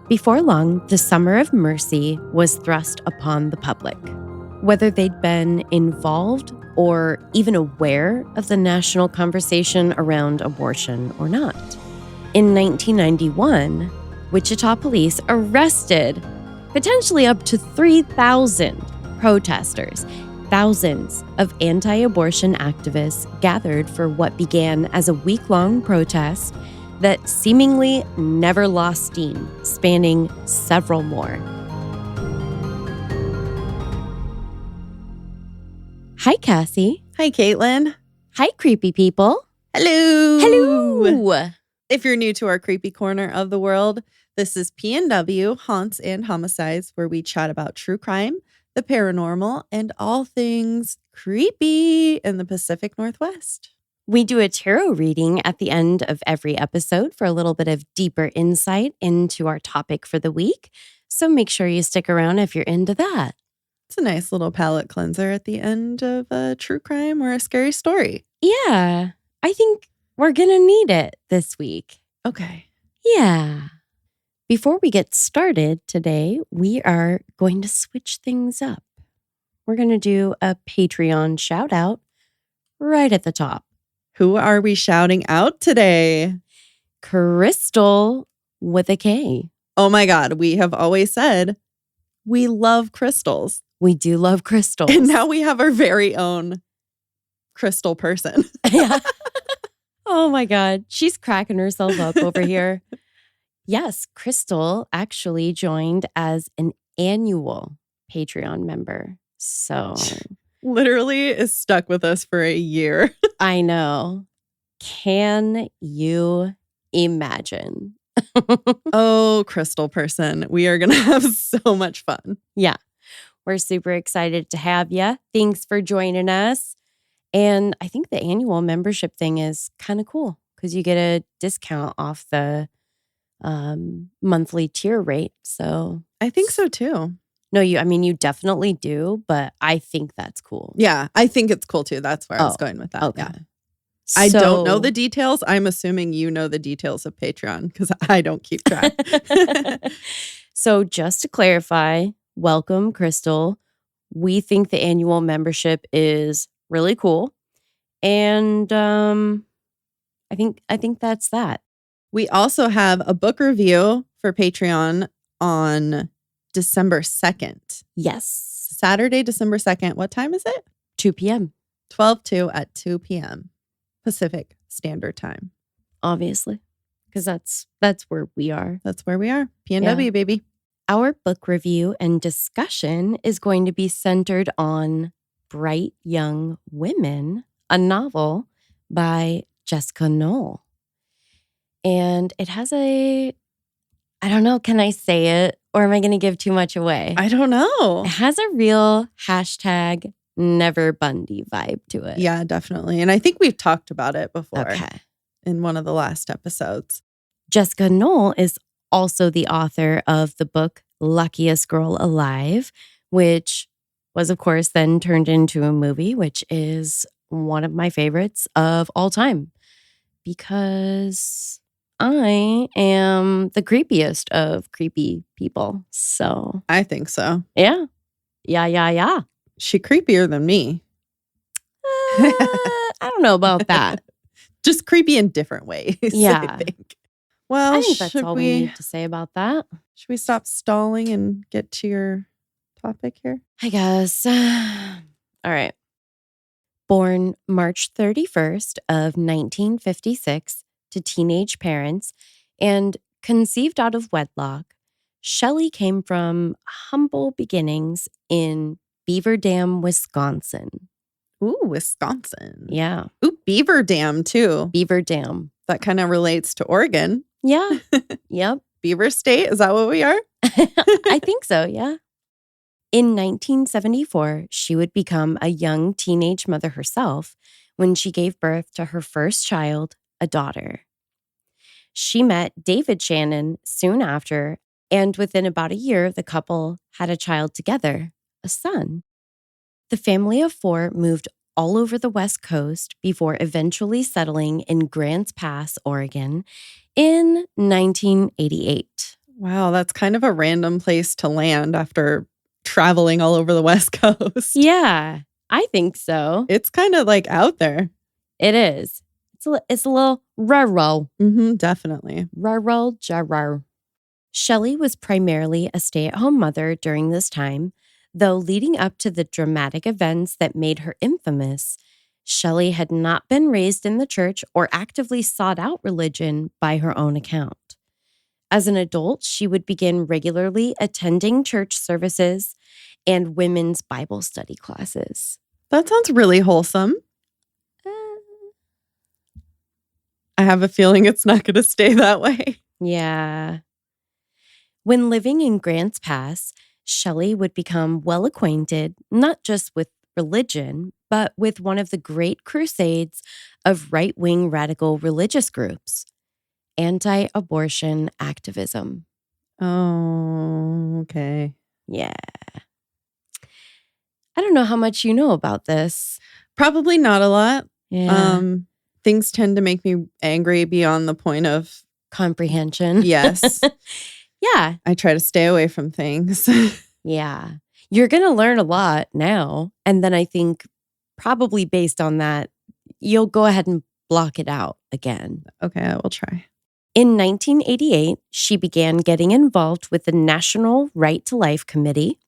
Before long, the Summer of Mercy was thrust upon the public. Whether they'd been involved or even aware of the national conversation around abortion or not. In 1991, Wichita police arrested potentially up to 3,000 protesters. Thousands of anti-abortion activists gathered for what began as a week-long protest that seemingly never lost steam, spanning several more. Hi, Cassie. Hi, Caitlin. Hi, creepy people. Hello. Hello. If you're new to our creepy corner of the world, this is P&W, Haunts and Homicides, where we chat about true crime, the paranormal, and all things creepy in the Pacific Northwest. We do a tarot reading at the end of every episode for a little bit of deeper insight into our topic for the week. So make sure you stick around if you're into that. It's a nice little palate cleanser at the end of a true crime or a scary story. Yeah, I think we're going to need it this week. Okay. Yeah. Before we get started today, we are going to switch things up. We're going to do a Patreon shout out right at the top. Who are we shouting out today? Crystal with a K. Oh my God. We have always said we love crystals. We do love crystals. And now we have our very own crystal person. Yeah. Oh my God. She's cracking herself up over here. Yes, Crystal actually joined as an annual Patreon member. So literally is stuck with us for a year. I know. Can you imagine? Oh, crystal person. We are going to have so much fun. Yeah. We're super excited to have you. Thanks for joining us. And I think the annual membership thing is kind of cool because you get a discount off the monthly tier rate. So I think so too. No, you definitely do, but I think that's cool. Yeah, I think it's cool too. That's where I was going with that. Okay. Yeah. I don't know the details. I'm assuming you know the details of Patreon because I don't keep track. So just to clarify, welcome, Crystal. We think the annual membership is really cool. And I think that's that. We also have a book review for Patreon on December 2nd. Yes. Saturday, December 2nd. What time is it? 2 p.m. 12/2 at 2 p.m. Pacific Standard Time. Obviously. Because that's where we are. That's where we are. P&W, baby. Our book review and discussion is going to be centered on Bright Young Women, a novel by Jessica Knoll. And it has I don't know, can I say it? Or am I going to give too much away? I don't know. It has a real hashtag Never Bundy vibe to it. Yeah, definitely. And I think we've talked about it before in one of the last episodes. Jessica Knoll is also the author of the book Luckiest Girl Alive, which was, of course, then turned into a movie, which is one of my favorites of all time because I am the creepiest of creepy people. So I think so. Yeah. She creepier than me. I don't know about that. Just creepy in different ways. Yeah. I think. Well, I think that's all we need to say about that. Should we stop stalling and get to your topic here? I guess. All right. Born March 31st of 1956 to teenage parents and conceived out of wedlock, Shelley came from humble beginnings in Beaver Dam, Wisconsin. Ooh, Wisconsin. Yeah. Ooh, Beaver Dam too. Beaver Dam. That kind of relates to Oregon. Yeah. Yep. Beaver State, is that what we are? I think so, yeah. In 1974, she would become a young teenage mother herself when she gave birth to her first child, a daughter. She met David Shannon soon after, and within about a year, the couple had a child together, a son. The family of four moved all over the West Coast before eventually settling in Grants Pass, Oregon in 1988. Wow, that's kind of a random place to land after traveling all over the West Coast. Yeah, I think so. It's kind of like out there. It is. It's a little rural. Definitely. Rural jarrar. Shelley was primarily a stay-at-home mother during this time, though leading up to the dramatic events that made her infamous, Shelley had not been raised in the church or actively sought out religion by her own account. As an adult, she would begin regularly attending church services and women's Bible study classes. That sounds really wholesome. I have a feeling it's not going to stay that way. Yeah. When living in Grants Pass, Shelley would become well acquainted not just with religion, but with one of the great crusades of right-wing radical religious groups, anti-abortion activism. Oh, okay. Yeah. I don't know how much you know about this. Probably not a lot. Yeah. Things tend to make me angry beyond the point of Comprehension. yes. Yeah. I try to stay away from things. Yeah. You're going to learn a lot now. And then I think probably based on that, you'll go ahead and block it out again. Okay, I will try. In 1988, she began getting involved with the National Right to Life Committee,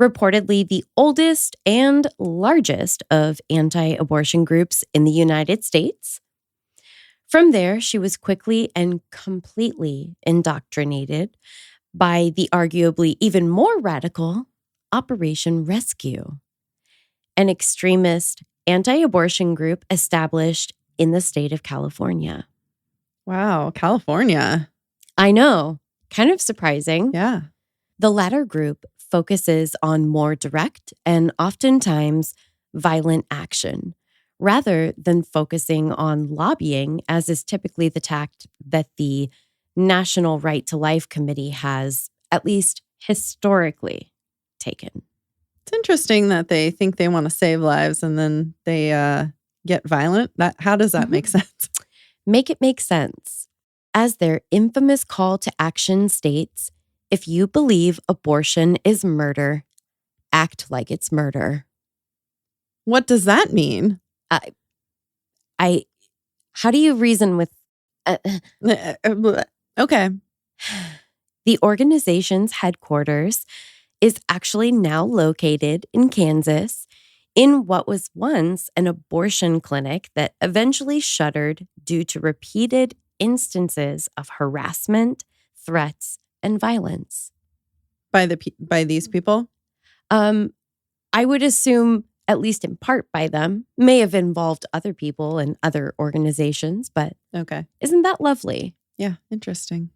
reportedly the oldest and largest of anti-abortion groups in the United States. From there, she was quickly and completely indoctrinated by the arguably even more radical Operation Rescue, an extremist anti-abortion group established in the state of California. Wow, California. I know, kind of surprising. Yeah. The latter group focuses on more direct and oftentimes violent action, rather than focusing on lobbying, as is typically the tact that the National Right to Life Committee has, at least historically, taken. It's interesting that they think they want to save lives and then they get violent. How does that make sense? Make it make sense. As their infamous call to action states, if you believe abortion is murder, act like it's murder. What does that mean? How do you reason with... Okay. The organization's headquarters is actually now located in Kansas, in what was once an abortion clinic that eventually shuttered due to repeated instances of harassment, threats, and violence. By these people? I would assume, at least in part by them, may have involved other people and other organizations, but okay. Isn't that lovely? Yeah, interesting.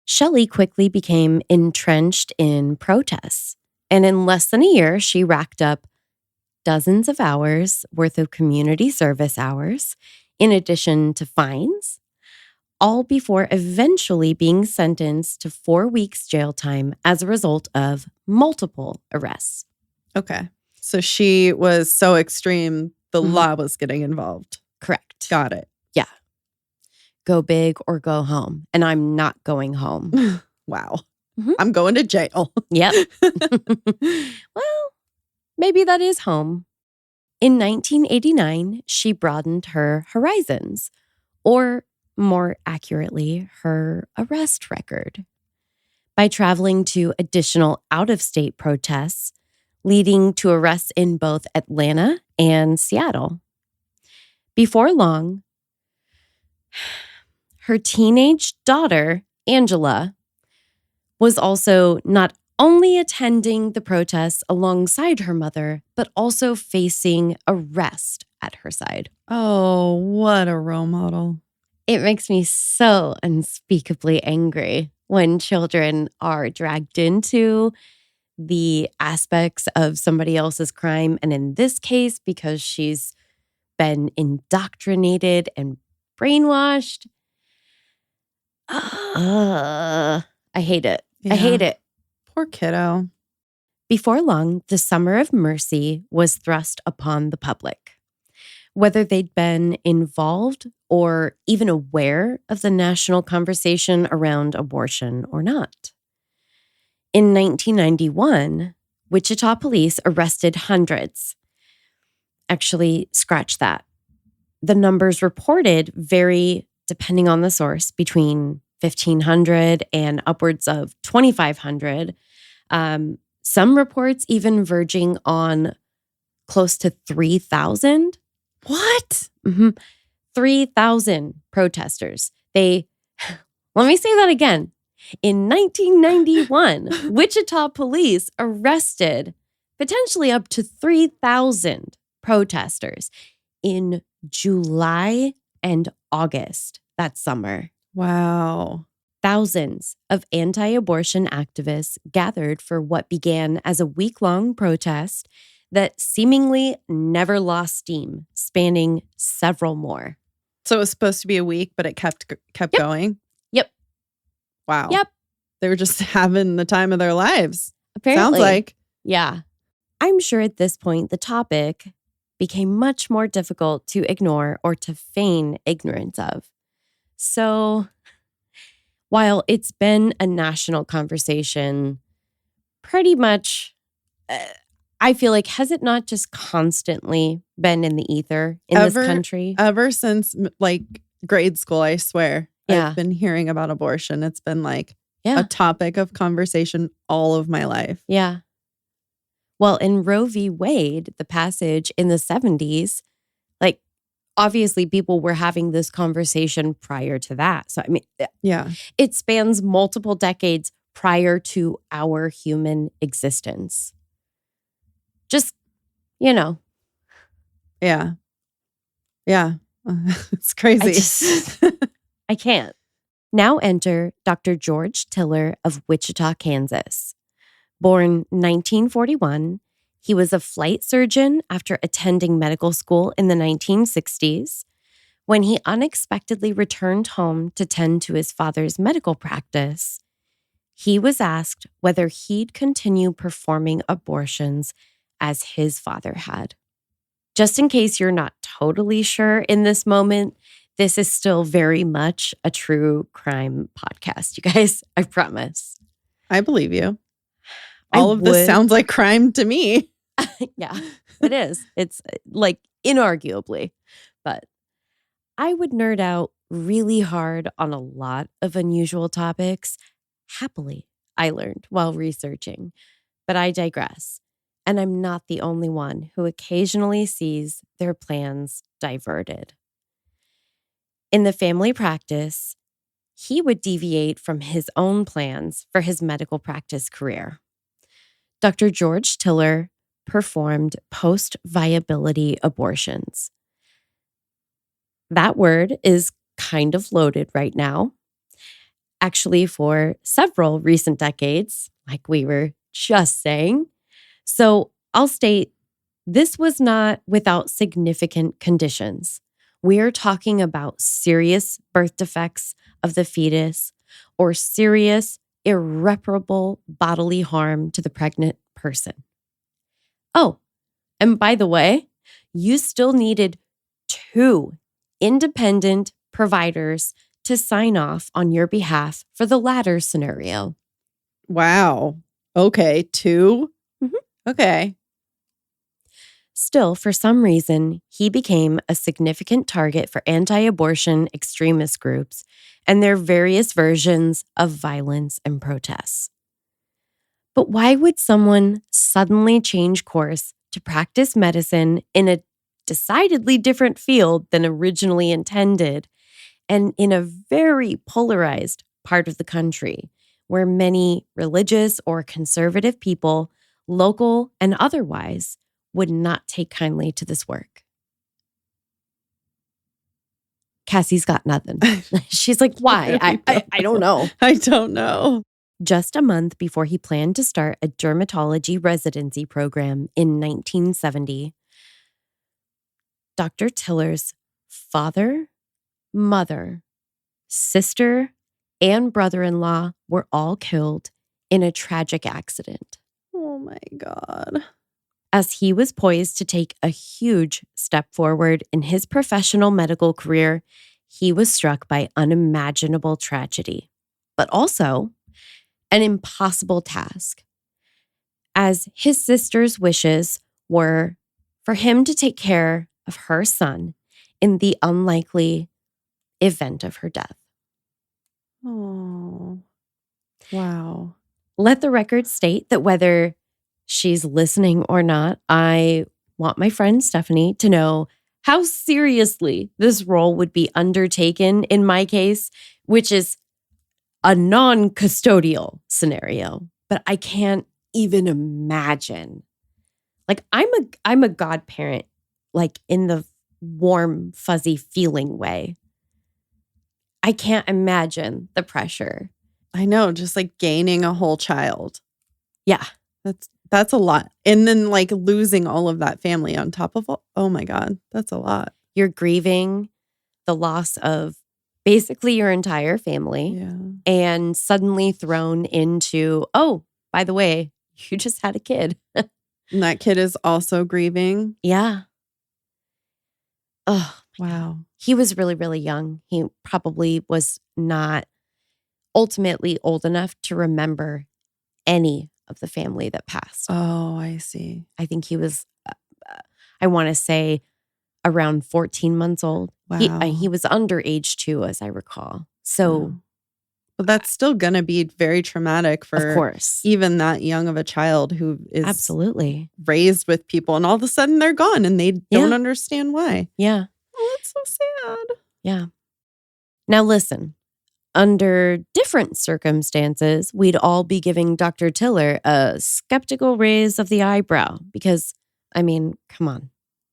Shelley quickly became entrenched in protests, and in less than a year, she racked up dozens of hours worth of community service hours, in addition to fines, all before eventually being sentenced to 4 weeks jail time as a result of multiple arrests. Okay. So she was so extreme, the law was getting involved. Correct. Got it. Yeah. Go big or go home. And I'm not going home. Wow. I'm going to jail. Yep. Well, maybe that is home. In 1989, she broadened her horizons, or more accurately, her arrest record, by traveling to additional out-of-state protests, leading to arrests in both Atlanta and Seattle. Before long, her teenage daughter, Angela, was also not only attending the protests alongside her mother, but also facing arrest at her side. Oh, what a role model. It makes me so unspeakably angry when children are dragged into the aspects of somebody else's crime. And in this case, because she's been indoctrinated and brainwashed. I hate it. Yeah. I hate it. Poor kiddo. Before long, the Summer of Mercy was thrust upon the public. whether they'd been involved or even aware of the national conversation around abortion or not. In 1991, Wichita police arrested hundreds. Actually, scratch that. The numbers reported vary, depending on the source, between 1,500 and upwards of 2,500. Some reports even verging on close to 3,000. What? 3,000 protesters. Let me say that again. In 1991, Wichita police arrested potentially up to 3,000 protesters in July and August that summer. Wow. Thousands of anti-abortion activists gathered for what began as a week-long protest that seemingly never lost steam, spanning several more. So it was supposed to be a week, but it kept going? Yep. Wow. Yep. They were just having the time of their lives. Apparently. Sounds like. Yeah. I'm sure at this point, the topic became much more difficult to ignore or to feign ignorance of. So, while it's been a national conversation, pretty much, I feel like, has it not just constantly been in the ether in this country? Ever since like grade school, I swear. Yeah. I've been hearing about abortion. It's been like a topic of conversation all of my life. Yeah. Well, in Roe v. Wade, the passage in the 70s, like, obviously people were having this conversation prior to that. So, I mean, it spans multiple decades prior to our human existence. Just, Yeah. Yeah. It's crazy. I can't. Now enter Dr. George Tiller of Wichita, Kansas. Born 1941, he was a flight surgeon after attending medical school in the 1960s. When he unexpectedly returned home to tend to his father's medical practice, he was asked whether he'd continue performing abortions as his father had. Just in case you're not totally sure in this moment, this is still very much a true crime podcast, you guys. I promise. I believe you. All of this sounds like crime to me. Yeah, it is. It's like inarguably. But I would nerd out really hard on a lot of unusual topics. Happily, I learned while researching. But I digress. And I'm not the only one who occasionally sees their plans diverted. In the family practice, he would deviate from his own plans for his medical practice career. Dr. George Tiller performed post-viability abortions. That word is kind of loaded right now. Actually, for several recent decades, like we were just saying. So I'll state, this was not without significant conditions. We are talking about serious birth defects of the fetus or serious, irreparable bodily harm to the pregnant person. Oh, and by the way, you still needed 2 independent providers to sign off on your behalf for the latter scenario. Wow. Okay, 2? Mm-hmm. Okay. Still, for some reason, he became a significant target for anti-abortion extremist groups and their various versions of violence and protests. But why would someone suddenly change course to practice medicine in a decidedly different field than originally intended, and in a very polarized part of the country where many religious or conservative people, local and otherwise, would not take kindly to this work? Cassie's got nothing. She's like, why? I don't know. I don't know. Just a month before he planned to start a dermatology residency program in 1970, Dr. Tiller's father, mother, sister, and brother-in-law were all killed in a tragic accident. Oh my God. As he was poised to take a huge step forward in his professional medical career, he was struck by unimaginable tragedy, but also an impossible task, as his sister's wishes were for him to take care of her son in the unlikely event of her death. Oh, wow. Let the record state that whether she's listening or not, I want my friend Stephanie to know how seriously this role would be undertaken in my case, which is a non-custodial scenario. But I can't even imagine. Like, I'm a godparent, like in the warm, fuzzy feeling way. I can't imagine the pressure. I know, just like gaining a whole child. Yeah. That's a lot. And then like losing all of that family on top of oh my God, that's a lot. You're grieving the loss of basically your entire family. Yeah. And suddenly thrown into, oh, by the way, you just had a kid. And that kid is also grieving. Yeah. Oh, wow. He was really, really young. He probably was not ultimately old enough to remember any of the family that passed. Oh, I see. I think he was, I want to say, around 14 months old. Wow. He was underage too, as I recall. So, wow. Well, that's still going to be very traumatic for of course, even that young of a child who is absolutely raised with people, and all of a sudden they're gone and they don't understand why. Yeah. Oh, that's so sad. Yeah. Now listen, under different circumstances, we'd all be giving Dr. Tiller a skeptical raise of the eyebrow because, I mean, come on,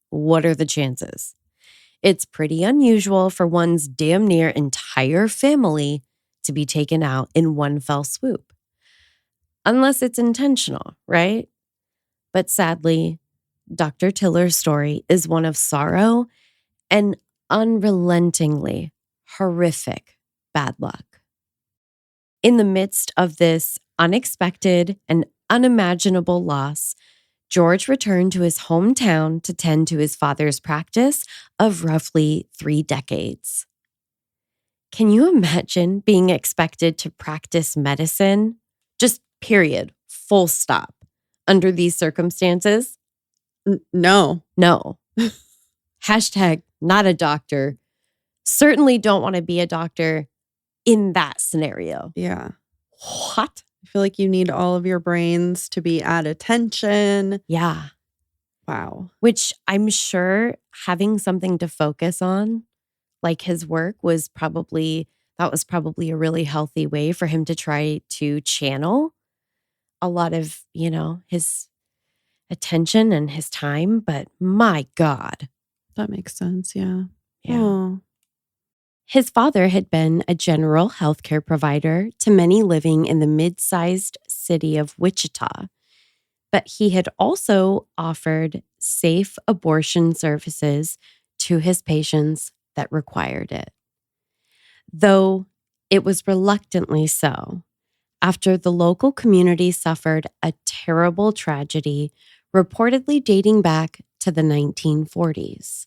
what are the chances? It's pretty unusual for one's damn near entire family to be taken out in one fell swoop. Unless it's intentional, right? But sadly, Dr. Tiller's story is one of sorrow and unrelentingly horrific bad luck. In the midst of this unexpected and unimaginable loss, George returned to his hometown to tend to his father's practice of roughly 3 decades. Can you imagine being expected to practice medicine? Just period, full stop, under these circumstances? No. No. Hashtag not a doctor. Certainly don't want to be a doctor in that scenario. Yeah. What? I feel like you need all of your brains to be at attention. Yeah. Wow. Which I'm sure having something to focus on, like his work, was probably a really healthy way for him to try to channel a lot of, his attention and his time. But my God. That makes sense. Yeah. Yeah. Oh. His father had been a general healthcare provider to many living in the mid-sized city of Wichita, but he had also offered safe abortion services to his patients that required it. Though it was reluctantly so, after the local community suffered a terrible tragedy reportedly dating back to the 1940s.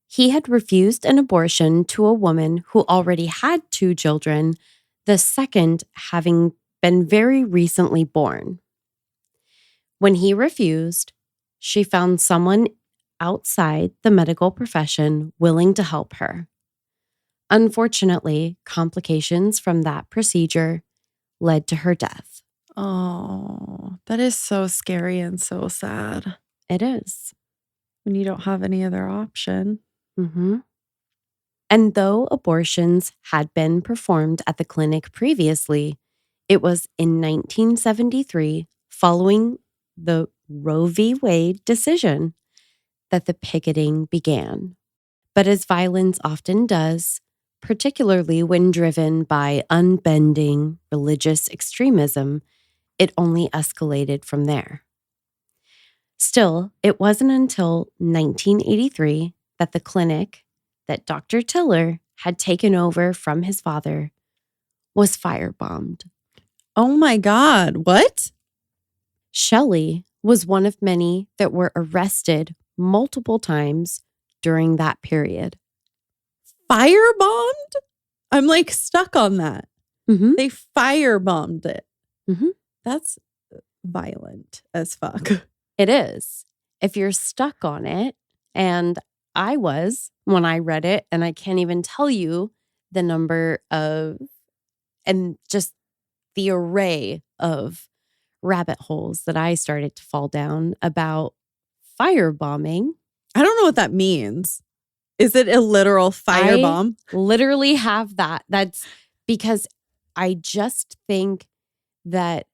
He had refused an abortion to a woman who already had 2 children, the second having been very recently born. When he refused, she found someone outside the medical profession willing to help her. Unfortunately, complications from that procedure led to her death. Oh, that is so scary and so sad. It is. When you don't have any other option. Mm-hmm. And though abortions had been performed at the clinic previously, it was in 1973, following the Roe v. Wade decision, that the picketing began. But as violence often does, particularly when driven by unbending religious extremism, it only escalated from there. Still, it wasn't until 1983 that the clinic that Dr. Tiller had taken over from his father was firebombed. Oh my God, what? Shelley was one of many that were arrested multiple times during that period. Firebombed? I'm like stuck on that. Mm-hmm. They firebombed it. Mm-hmm. That's violent as fuck. It is. If you're stuck on it, and I was when I read it, and I can't even tell you the number of, and just the array of rabbit holes that I started to fall down about firebombing. I don't know what that means. Is it a literal firebomb? I literally have that. That's because I just think that,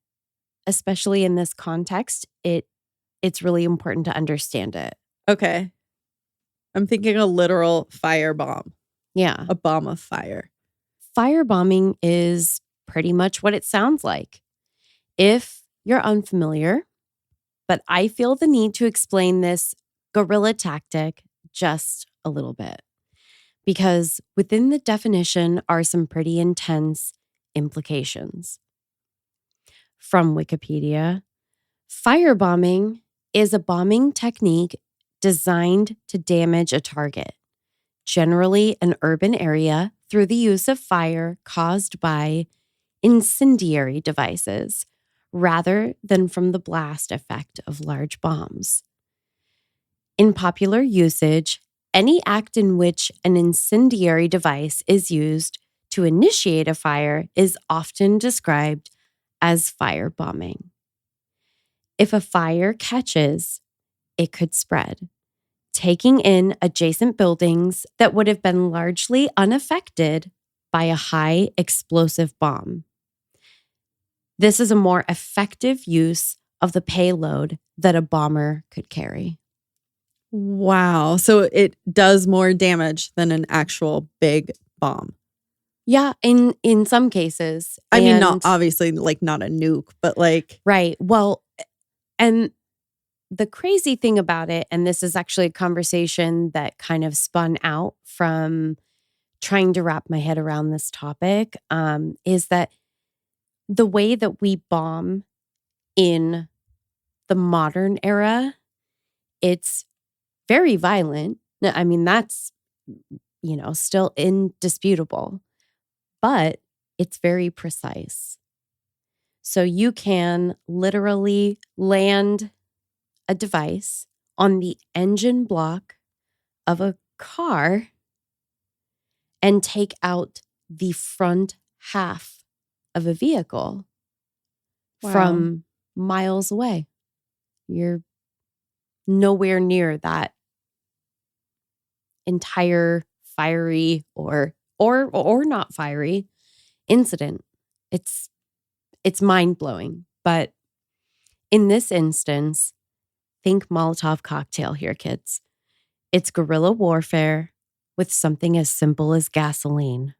especially in this context, it's really important to understand it. Okay. I'm thinking a literal firebomb. Yeah. A bomb of fire. Firebombing is pretty much what it sounds like. If you're unfamiliar, but I feel the need to explain this guerrilla tactic just a little bit, because within the definition are some pretty intense implications. From Wikipedia, firebombing is a bombing technique designed to damage a target, generally an urban area, through the use of fire caused by incendiary devices, rather than from the blast effect of large bombs. In popular usage, any act in which an incendiary device is used to initiate a fire is often described as firebombing. If a fire catches, it could spread, taking in adjacent buildings that would have been largely unaffected by a high explosive bomb. This is a more effective use of the payload that a bomber could carry. Wow. So it does more damage than an actual big bomb. Yeah, in some cases. I mean, not obviously like not a nuke, but like. Right. Well, and the crazy thing about it, and this is actually a conversation that kind of spun out from trying to wrap my head around this topic, is that the way that we bomb in the modern era, it's very violent. I mean, that's, still indisputable, but it's very precise. So you can literally land a device on the engine block of a car and take out the front half of a vehicle from miles away. You're nowhere near that entire fiery or not fiery incident. It's mind-blowing. But in this instance, think Molotov cocktail here, kids. It's guerrilla warfare with something as simple as gasoline.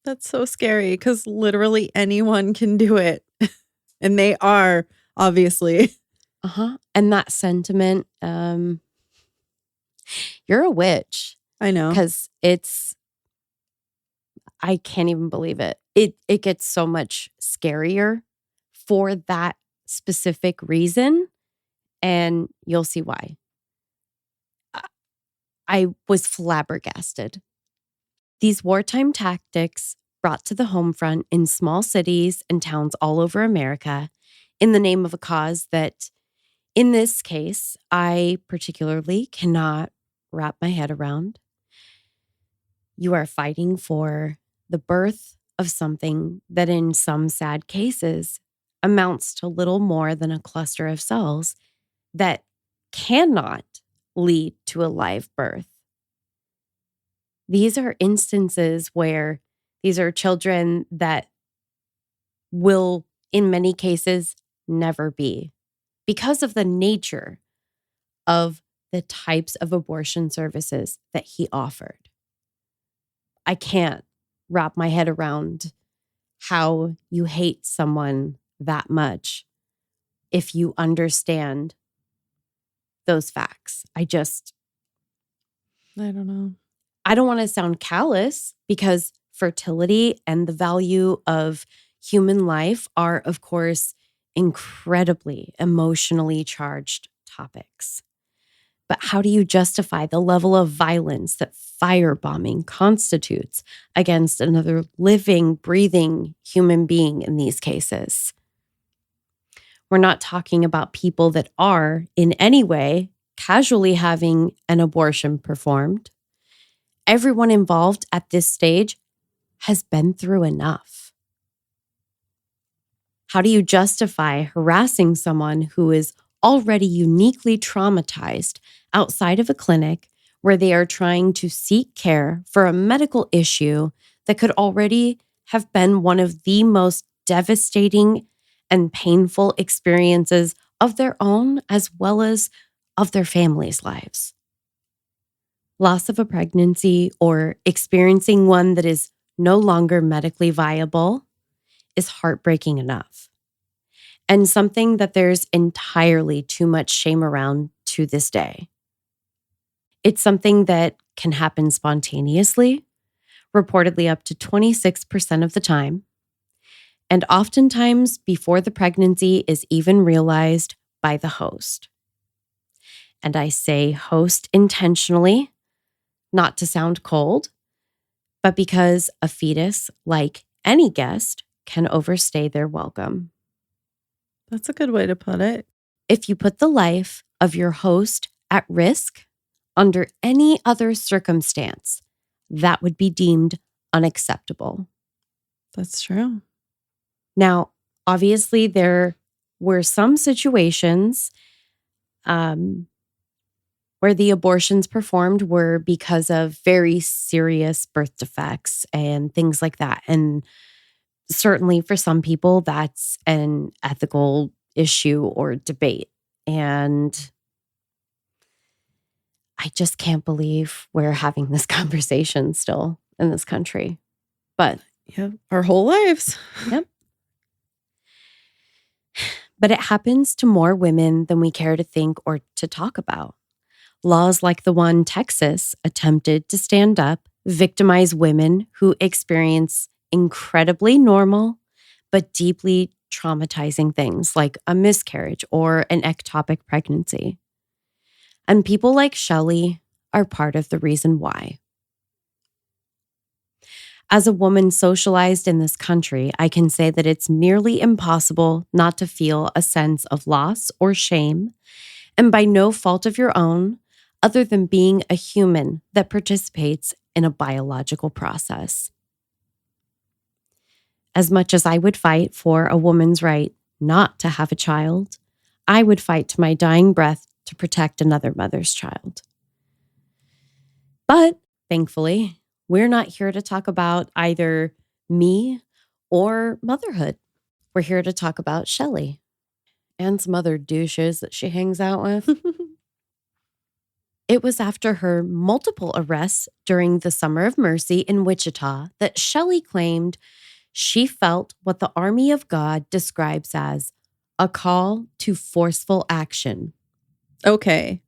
That's so scary because literally anyone can do it. And they are, obviously. And that sentiment, you're a witch. I know. Because I can't even believe it. It gets so much scarier for that specific reason. And you'll see why. I was flabbergasted. These wartime tactics brought to the home front in small cities and towns all over America in the name of a cause that, in this case, I particularly cannot wrap my head around. You are fighting for the birth of something that in some sad cases amounts to little more than a cluster of cells that cannot lead to a live birth. These are instances where these are children that will, in many cases, never be, because of the nature of the types of abortion services that he offered. I can't wrap my head around how you hate someone that much if you understand those facts. I don't know. I don't want to sound callous, because fertility and the value of human life are, of course, incredibly emotionally charged topics. But how do you justify the level of violence that firebombing constitutes against another living, breathing human being in these cases? We're not talking about people that are, in any way, casually having an abortion performed. Everyone involved at this stage has been through enough. How do you justify harassing someone who is already uniquely traumatized outside of a clinic where they are trying to seek care for a medical issue that could already have been one of the most devastating and painful experiences of their own as well as of their families' lives? Loss of a pregnancy or experiencing one that is no longer medically viable is heartbreaking enough, and something that there's entirely too much shame around to this day. It's something that can happen spontaneously, reportedly up to 26% of the time, and oftentimes before the pregnancy is even realized by the host. And I say host intentionally, not to sound cold, but because a fetus, like any guest, can overstay their welcome. That's a good way to put it. If you put the life of your host at risk under any other circumstance, that would be deemed unacceptable. That's true. Now, obviously, there were some situations where the abortions performed were because of very serious birth defects and things like that. And certainly for some people, that's an ethical issue or debate. And I just can't believe we're having this conversation still in this country. But yeah, our whole lives. Yep. But it happens to more women than we care to think or to talk about. Laws like the one Texas attempted to stand up victimize women who experience incredibly normal but deeply traumatizing things like a miscarriage or an ectopic pregnancy. And people like Shelley are part of the reason why. As a woman socialized in this country, I can say that it's nearly impossible not to feel a sense of loss or shame, and by no fault of your own, other than being a human that participates in a biological process. As much as I would fight for a woman's right not to have a child, I would fight to my dying breath to protect another mother's child. But thankfully, we're not here to talk about either me or motherhood. We're here to talk about Shelley and some other douches that she hangs out with. It was after her multiple arrests during the Summer of Mercy in Wichita that Shelley claimed she felt what the Army of God describes as a call to forceful action. Okay.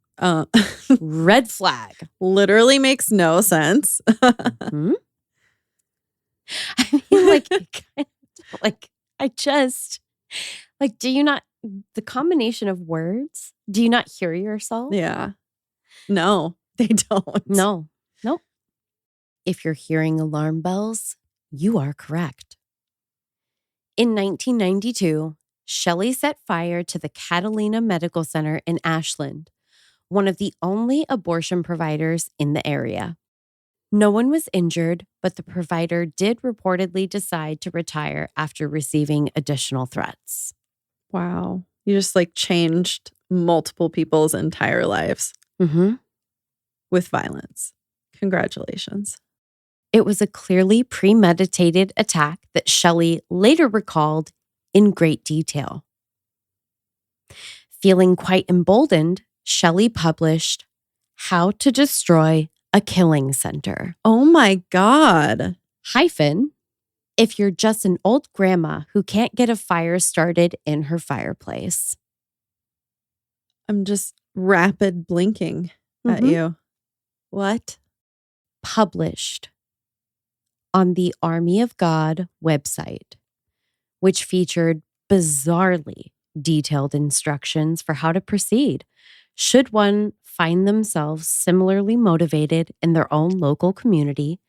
Red flag. Literally makes no sense. Hmm? I mean, do you not, the combination of words, do you not hear yourself? Yeah. No, they don't. No. Nope. If you're hearing alarm bells, you are correct. In 1992, Shelley set fire to the Catalina Medical Center in Ashland, one of the only abortion providers in the area. No one was injured, but the provider did reportedly decide to retire after receiving additional threats. Wow. You just changed multiple people's entire lives with violence. Congratulations. It was a clearly premeditated attack that Shelley later recalled in great detail. Feeling quite emboldened, Shelley published How to Destroy a Killing Center. Oh my God. - if you're just an old grandma who can't get a fire started in her fireplace. I'm just rapid blinking at you. What? Published on the Army of God website, which featured bizarrely detailed instructions for how to proceed should one find themselves similarly motivated in their own local community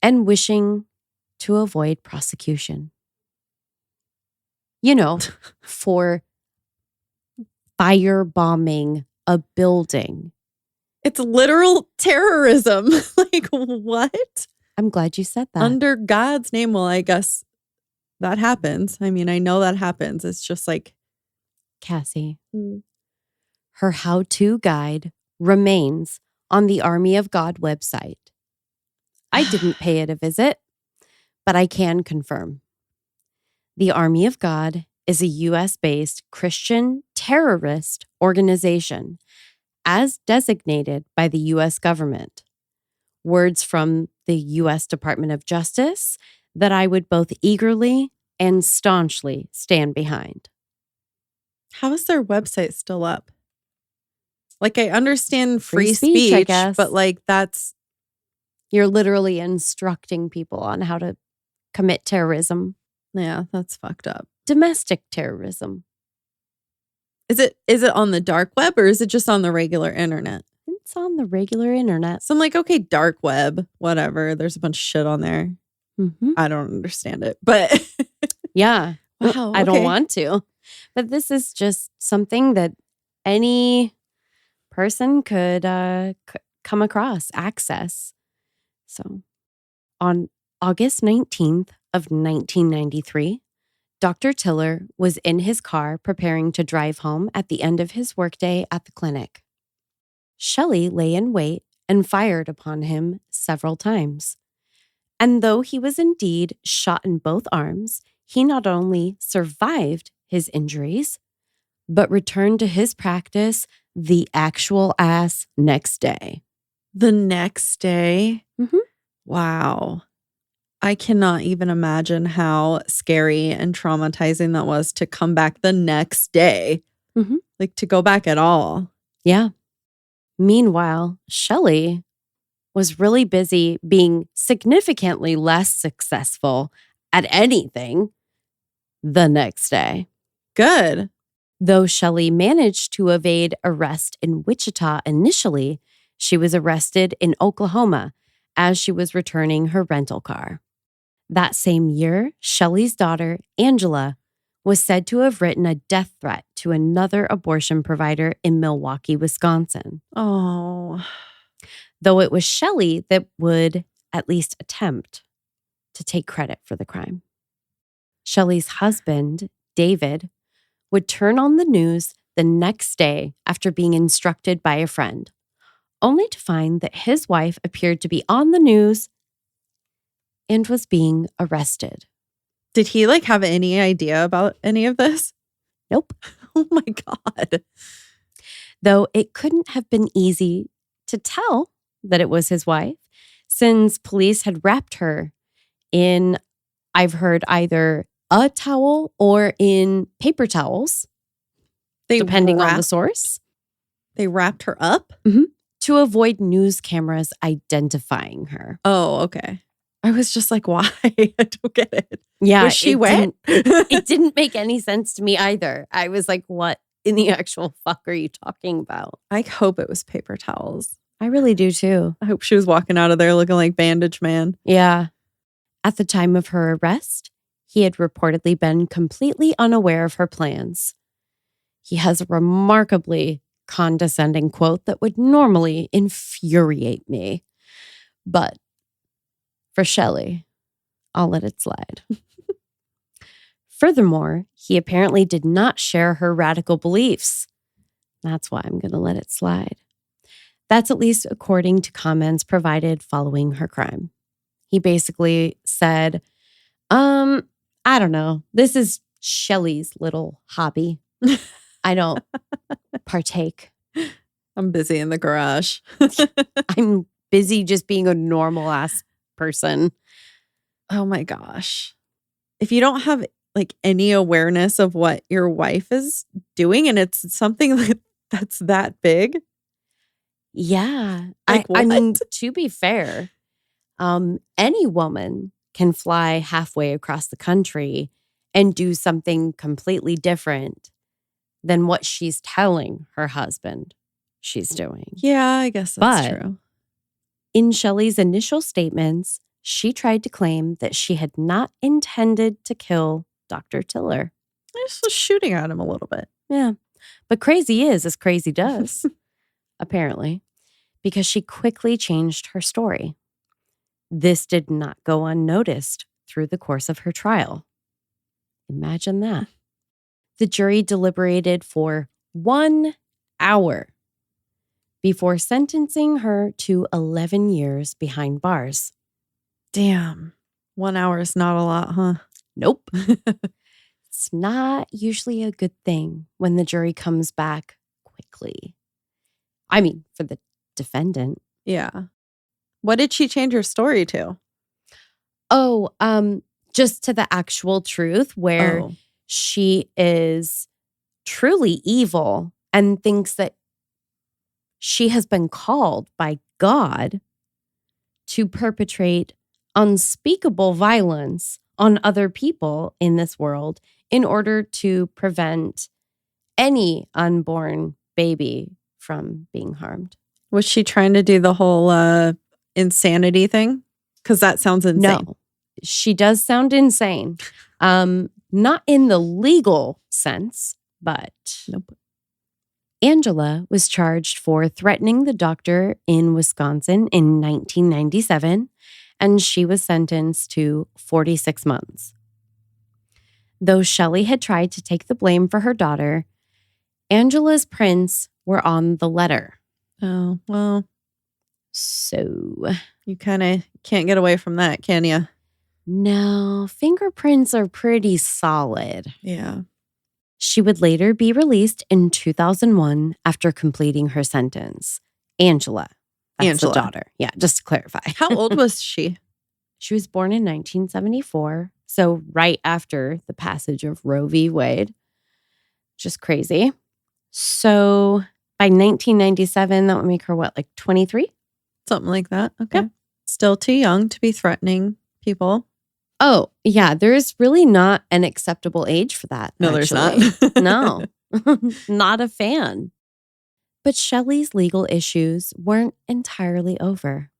and wishing to avoid prosecution. You know, for firebombing a building. It's literal terrorism. Like, what? I'm glad you said that. Under God's name. Well, I guess that happens. I mean, I know that happens. It's just like, Cassie, her how-to guide remains on the Army of God website. I didn't pay it a visit, but I can confirm. The Army of God is a U.S.-based Christian terrorist organization as designated by the U.S. government. Words from the U.S. Department of Justice that I would both eagerly and staunchly stand behind. how is their website still up? Like, I understand free speech, I guess. but like, that's... You're literally instructing people on how to commit terrorism. Yeah, that's fucked up. Domestic terrorism. Is it on the dark web or is it just on the regular internet? It's on the regular internet. So I'm like, okay, dark web, whatever. There's a bunch of shit on there. Mm-hmm. I don't understand it, but yeah. Wow, I don't okay. want to. But this is just something that any person could come across, access. So on August 19th of 1993, Dr. Tiller was in his car preparing to drive home at the end of his workday at the clinic. Shelley lay in wait and fired upon him several times. And though he was indeed shot in both arms, he not only survived his injuries, but returned to his practice the actual ass next day. The next day? Mm-hmm. Wow. I cannot even imagine how scary and traumatizing that was to come back the next day. Mm-hmm. Like, to go back at all. Yeah. Meanwhile, Shelley was really busy being significantly less successful at anything the next day. Good. Though Shelley managed to evade arrest in Wichita initially, she was arrested in Oklahoma as she was returning her rental car. That same year, Shelley's daughter, Angela, was said to have written a death threat to another abortion provider in Milwaukee, Wisconsin. Oh. Though it was Shelley that would at least attempt to take credit for the crime. Shelley's husband, David, would turn on the news the next day after being instructed by a friend, only to find that his wife appeared to be on the news and was being arrested. Did he like have any idea about any of this? Nope. Oh my God. Though it couldn't have been easy to tell that it was his wife, since police had wrapped her in, I've heard, either a towel or in paper towels, depending on the source. They wrapped her up? Mm-hmm. To avoid news cameras identifying her. Oh, okay. I was just like, why? I don't get it. Yeah. Was she wet? It didn't make any sense to me either. I was like, what in the actual fuck are you talking about? I hope it was paper towels. I really do too. I hope she was walking out of there looking like Bandage Man. Yeah. At the time of her arrest, he had reportedly been completely unaware of her plans. He has a remarkably condescending quote that would normally infuriate me. But for Shelley, I'll let it slide. Furthermore, he apparently did not share her radical beliefs. That's why I'm going to let it slide. That's at least according to comments provided following her crime. He basically said, I don't know. This is Shelley's little hobby. I don't partake. I'm busy in the garage. I'm busy just being a normal ass person. Oh my gosh. If you don't have like any awareness of what your wife is doing and it's something that's that big. Yeah. Like, I mean, to be fair, any woman can fly halfway across the country and do something completely different than what she's telling her husband she's doing. Yeah, I guess that's But true. in Shelley's initial statements, she tried to claim that she had not intended to kill Dr. Tiller. I just was shooting at him a little bit. Yeah. But crazy is as crazy does, apparently, because she quickly changed her story. This did not go unnoticed through the course of her trial. Imagine that. The jury deliberated for 1 hour before sentencing her to 11 years behind bars. Damn. 1 hour is not a lot, huh? Nope. It's not usually a good thing when the jury comes back quickly. I mean, for the defendant. Yeah. What did she change her story to? Oh, just to the actual truth where she is truly evil and thinks that she has been called by God to perpetrate unspeakable violence on other people in this world in order to prevent any unborn baby from being harmed. Was she trying to do the whole insanity thing? Because that sounds insane. No, she does sound insane. Not in the legal sense, but Nope. Angela was charged for threatening the doctor in Wisconsin in 1997, and she was sentenced to 46 months. Though Shelley had tried to take the blame for her daughter, Angela's prints were on the letter. Oh, well. So You kind of can't get away from that, can you? no, fingerprints are pretty solid. Yeah. She would later be released in 2001 after completing her sentence. Angela. That's the daughter. Yeah, just to clarify. How old was she? She was born in 1974, so right after the passage of Roe v. Wade. Just crazy. So by 1997, that would make her what, like 23? Something like that. Okay. Yep. Still too young to be threatening people. Oh, yeah. There is really not an acceptable age for that. No, actually. there's not. No, not a fan. But Shelley's legal issues weren't entirely over.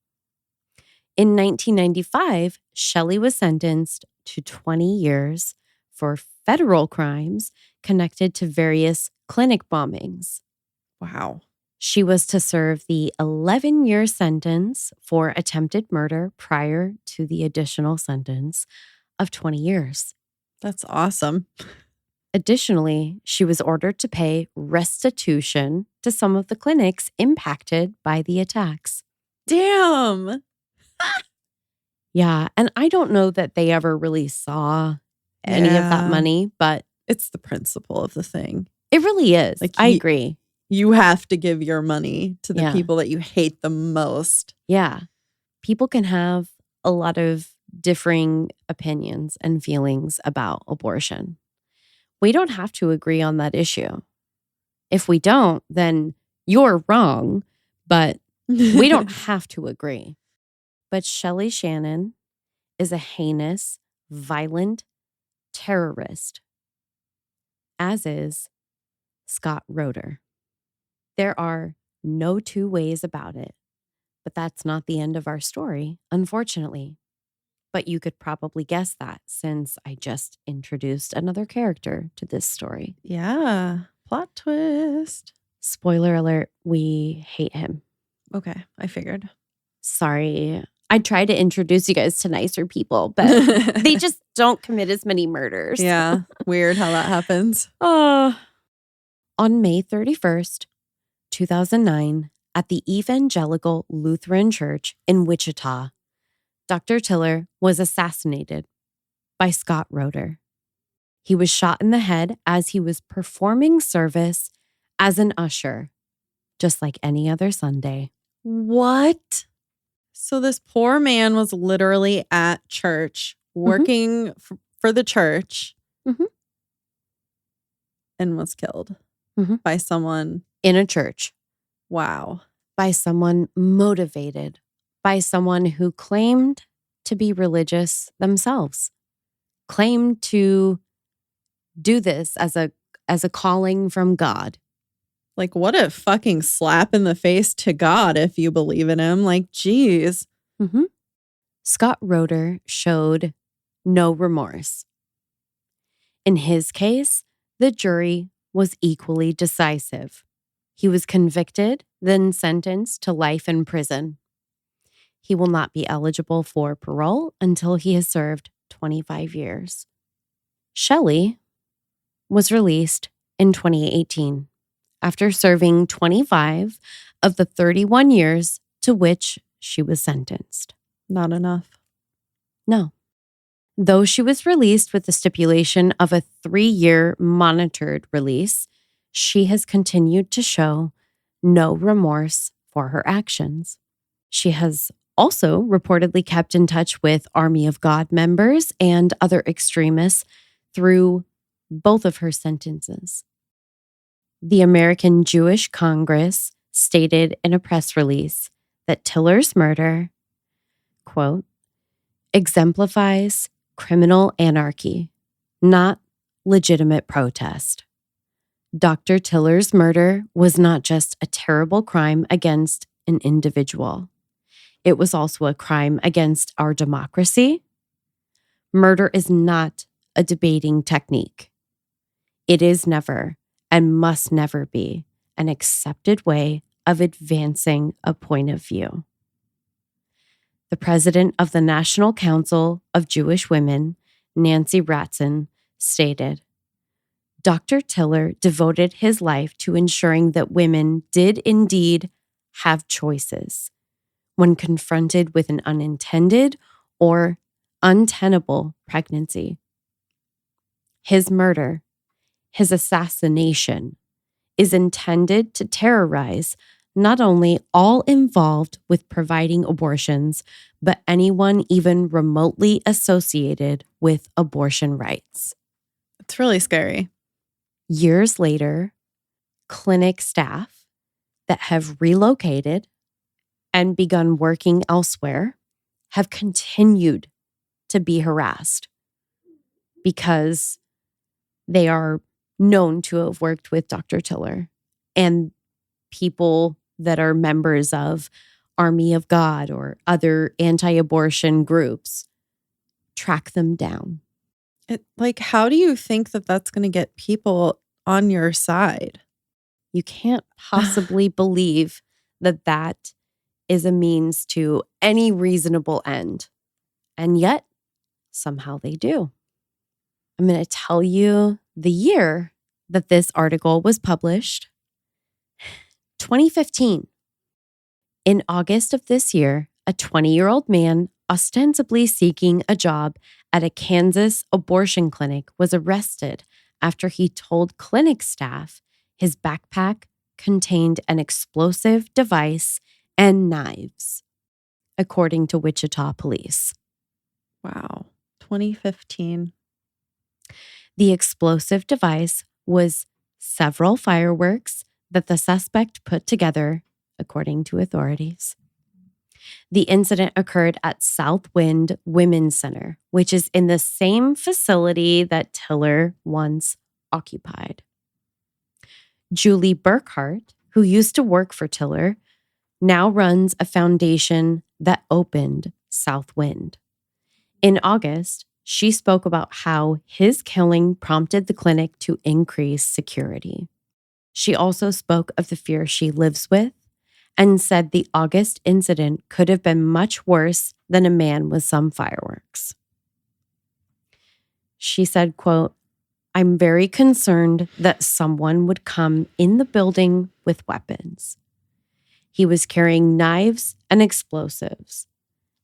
In 1995, Shelley was sentenced to 20 years for federal crimes connected to various clinic bombings. Wow. She was to serve the 11-year sentence for attempted murder prior to the additional sentence of 20 years. That's awesome. Additionally, she was ordered to pay restitution to some of the clinics impacted by the attacks. Damn. Yeah, and I don't know that they ever really saw any of that money, but it's the principle of the thing. It really is. Like I agree. You have to give your money to the Yeah. people that you hate the most. Yeah. People can have a lot of differing opinions and feelings about abortion. We don't have to agree on that issue. If we don't, then you're wrong, but we don't have to agree. But Shelley Shannon is a heinous, violent terrorist, as is Scott Roeder. There are no two ways about it, but that's not the end of our story, unfortunately. But you could probably guess that since I just introduced another character to this story. Yeah. Plot twist. Spoiler alert, we hate him. Okay. I figured. Sorry. I tried to introduce you guys to nicer people, but they just don't commit as many murders. Yeah. Weird how that happens. On May 31st, 2009, at the Evangelical Lutheran Church in Wichita, Dr. Tiller was assassinated by Scott Roeder. He was shot in the head as he was performing service as an usher, just like any other Sunday. What? So this poor man was literally at church, working for the church, and was killed by someone in a church. Wow. By someone motivated, by someone who claimed to be religious themselves, claimed to do this as a as a calling from God. Like, what a fucking slap in the face to God if you believe in him. Like, geez. Mm-hmm. Scott Roeder showed no remorse. In his case, the jury was equally decisive. He was convicted, then sentenced to life in prison. He will not be eligible for parole until he has served 25 years. Shelley was released in 2018 after serving 25 of the 31 years to which she was sentenced. Not enough. No. Though she was released with the stipulation of a 3-year monitored release, she has continued to show no remorse for her actions. She has also reportedly kept in touch with Army of God members and other extremists through both of her sentences. The American Jewish Congress stated in a press release that Tiller's murder, quote, exemplifies criminal anarchy, not legitimate protest. Dr. Tiller's murder was not just a terrible crime against an individual. It was also a crime against our democracy. Murder is not a debating technique. It is never and must never be an accepted way of advancing a point of view. The president of the National Council of Jewish Women, Nancy Ratson, stated, Dr. Tiller devoted his life to ensuring that women did indeed have choices when confronted with an unintended or untenable pregnancy. His murder, his assassination, is intended to terrorize not only all involved with providing abortions, but anyone even remotely associated with abortion rights. It's really scary. Years later, clinic staff that have relocated and begun working elsewhere have continued to be harassed because they are known to have worked with Dr. Tiller, and people that are members of Army of God or other anti-abortion groups track them down. How do you think that that's going to get people on your side? You can't possibly believe that that is a means to any reasonable end. And yet, somehow they do. I'm going to tell you the year that this article was published. 2015. In August of this year, a 20-year-old man ostensibly seeking a job at a Kansas abortion clinic was arrested after he told clinic staff his backpack contained an explosive device and knives, according to Wichita police. Wow. 2015. The explosive device was several fireworks that the suspect put together, according to authorities. The incident occurred at Southwind Women's Center, which is in the same facility that Tiller once occupied. Julie Burkhart, who used to work for Tiller, now runs a foundation that opened Southwind. In August, she spoke about how his killing prompted the clinic to increase security. She also spoke of the fear she lives with and said the August incident could have been much worse than a man with some fireworks. She said, quote, I'm very concerned that someone would come in the building with weapons. He was carrying knives and explosives.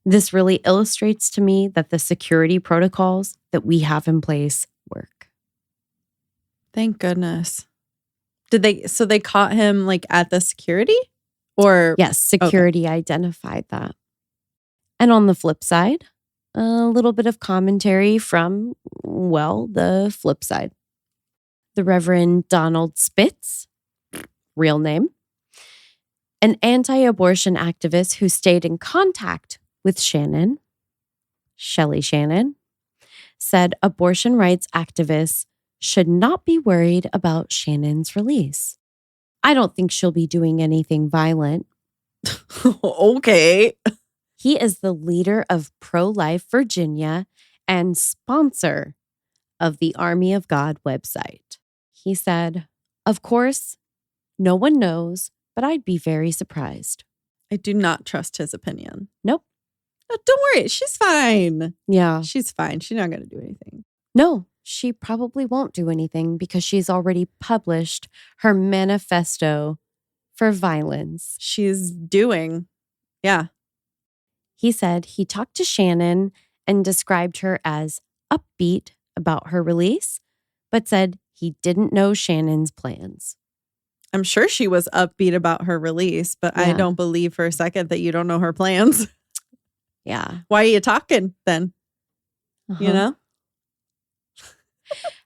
This really illustrates to me that the security protocols that we have in place work. Thank goodness. So they caught him at the security? Or yes, security identified that. And on the flip side, a little bit of commentary from, the flip side. The Reverend Donald Spitz, real name, an anti-abortion activist who stayed in contact with Shelley Shannon, said abortion rights activists should not be worried about Shannon's release. I don't think she'll be doing anything violent. Okay. He is the leader of Pro-Life Virginia and sponsor of the Army of God website. He said, "Of course, no one knows, but I'd be very surprised." I do not trust his opinion. Nope. Oh, don't worry. She's fine. Yeah. She's fine. She's not going to do anything. No, she probably won't do anything because she's already published her manifesto for violence. She's doing. Yeah. He said he talked to Shannon and described her as upbeat about her release, but said he didn't know Shannon's plans. I'm sure she was upbeat about her release, but I don't believe for a second that you don't know her plans. Yeah. Why are you talking then? You know?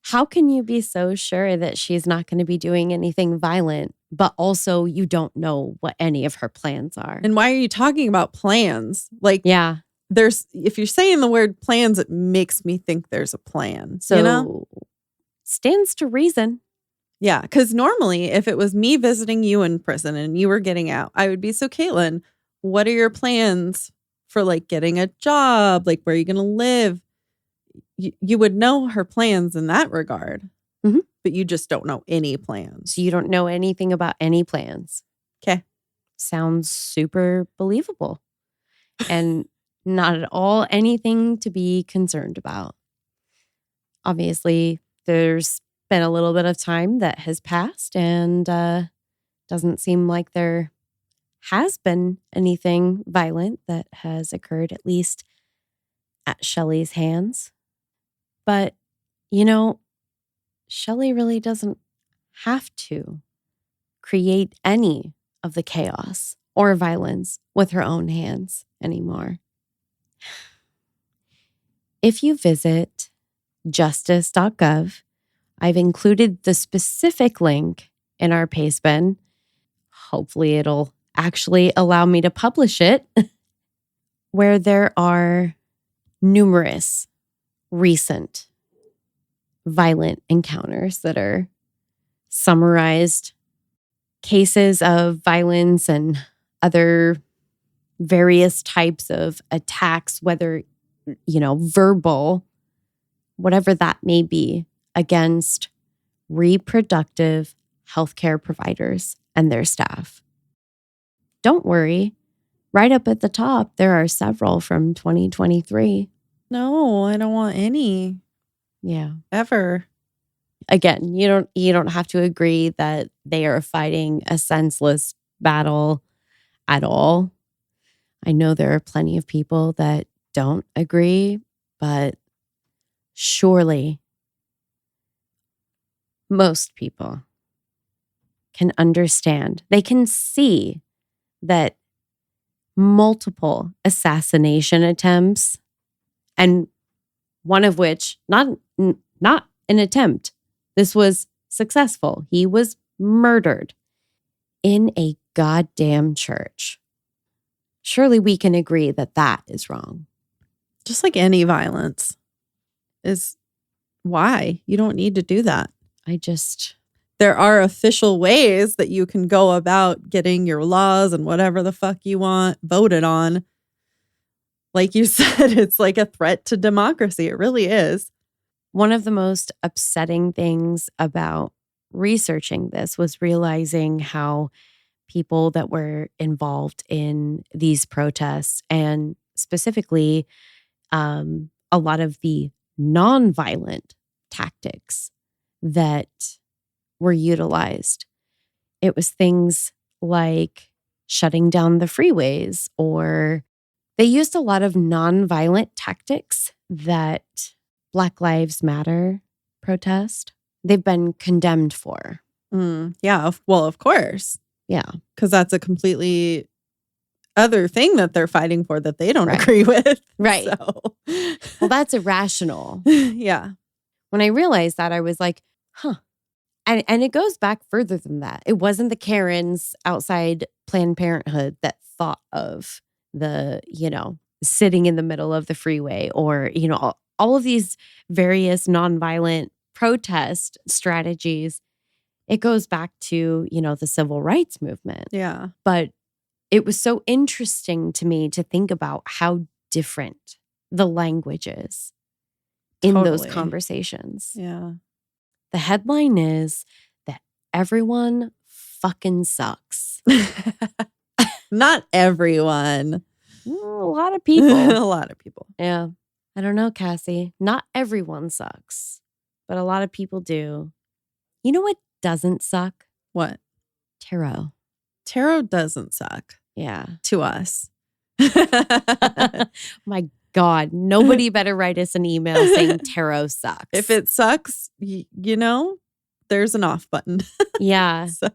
How can you be so sure that she's not going to be doing anything violent, but also you don't know what any of her plans are? And why are you talking about plans? Like, yeah, if you're saying the word plans, it makes me think there's a plan. So you know? Stands to reason. Yeah, because normally if it was me visiting you in prison and you were getting out, I would be, so Caitlin, what are your plans for like getting a job? Like, where are you going to live? You would know her plans in that regard, but you just don't know any plans. So you don't know anything about any plans. Okay. Sounds super believable and not at all anything to be concerned about. Obviously, there's been a little bit of time that has passed and doesn't seem like there has been anything violent that has occurred, at least at Shelley's hands. But, you know, Shelley really doesn't have to create any of the chaos or violence with her own hands anymore. If you visit justice.gov, I've included the specific link in our pastebin. Hopefully it'll actually allow me to publish it, where there are numerous recent violent encounters that are summarized, cases of violence and other various types of attacks, whether, verbal, whatever that may be, against reproductive healthcare providers and their staff. Don't worry. Right up at the top, there are several from 2023. No, I don't want any. Yeah. Ever. Again, you don't have to agree that they are fighting a senseless battle at all. I know there are plenty of people that don't agree, but surely most people can understand. They can see that multiple assassination attempts, and one of which not an attempt. This was successful. He was murdered in a goddamn church. Surely we can agree that that is wrong. Just like any violence is why you don't need to do that. There are official ways that you can go about getting your laws and whatever the fuck you want voted on. Like you said, it's like a threat to democracy. It really is. One of the most upsetting things about researching this was realizing how people that were involved in these protests, and specifically a lot of the nonviolent tactics that were utilized. It was things like shutting down the freeways, or they used a lot of nonviolent tactics that Black Lives Matter protest, they've been condemned for. Yeah, well, of course. Yeah. Because that's a completely other thing that they're fighting for that they don't agree with. Right. So. Well, that's irrational. Yeah. When I realized that, I was like, huh. And it goes back further than that. It wasn't the Karens outside Planned Parenthood that thought of the, sitting in the middle of the freeway, or, all of these various nonviolent protest strategies, it goes back to, the civil rights movement. Yeah. But it was so interesting to me to think about how different the language is in those Totally. conversations. Yeah. The headline is that everyone fucking sucks. Not everyone. A lot of people. A lot of people. Yeah. I don't know, Cassie. Not everyone sucks, but a lot of people do. You know what doesn't suck? What? Tarot. Tarot doesn't suck. Yeah. To us. My God, nobody better write us an email saying tarot sucks. If it sucks, there's an off button. Yeah. So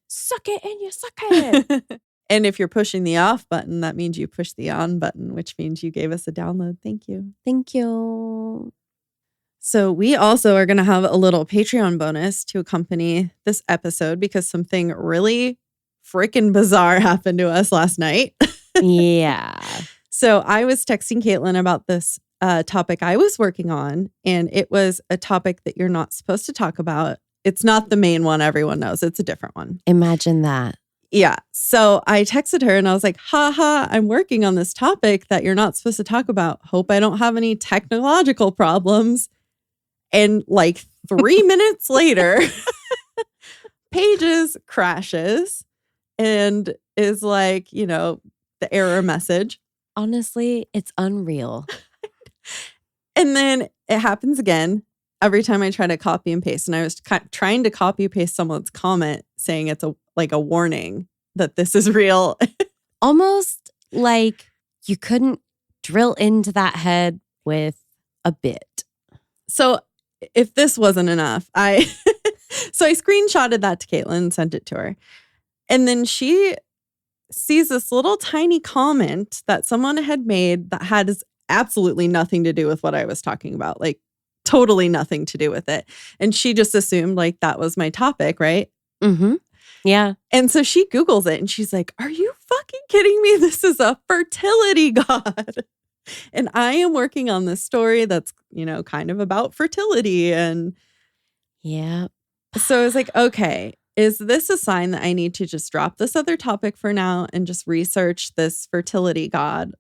suck it and you suck it. And if you're pushing the off button, that means you push the on button, which means you gave us a download. Thank you. Thank you. So we also are going to have a little Patreon bonus to accompany this episode because something really freaking bizarre happened to us last night. Yeah. So I was texting Caitlin about this topic I was working on, and it was a topic that you're not supposed to talk about. It's not the main one everyone knows. It's a different one. Imagine that. Yeah. So I texted her and I was like, haha, I'm working on this topic that you're not supposed to talk about. Hope I don't have any technological problems. And like 3 minutes later, Pages crashes and is like, the error message. Honestly, it's unreal. And then it happens again every time I try to copy and paste. And I was trying to copy and paste someone's comment saying it's a warning that this is real. Almost like you couldn't drill into that head with a bit. So if this wasn't enough, I screenshotted that to Caitlin and sent it to her. And then she sees this little tiny comment that someone had made that had absolutely nothing to do with what I was talking about. Like totally nothing to do with it. And she just assumed like that was my topic, right? Mm-hmm. Yeah. And so she Googles it and she's like, are you fucking kidding me? This is a fertility god. And I am working on this story that's, kind of about fertility. And yeah. So I was like, okay, is this a sign that I need to just drop this other topic for now and just research this fertility god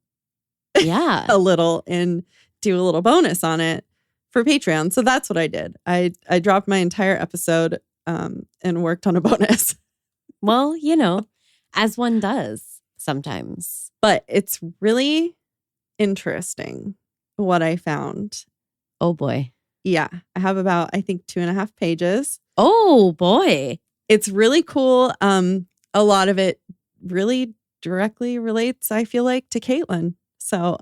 Yeah. a little and do a little bonus on it for Patreon? So that's what I did. I dropped my entire episode and worked on a bonus. Well, as one does sometimes. But it's really interesting what I found. Oh, boy. Yeah. I have about, I think, 2.5 pages. Oh, boy. It's really cool. A lot of it really directly relates, I feel like, to Caitlin. So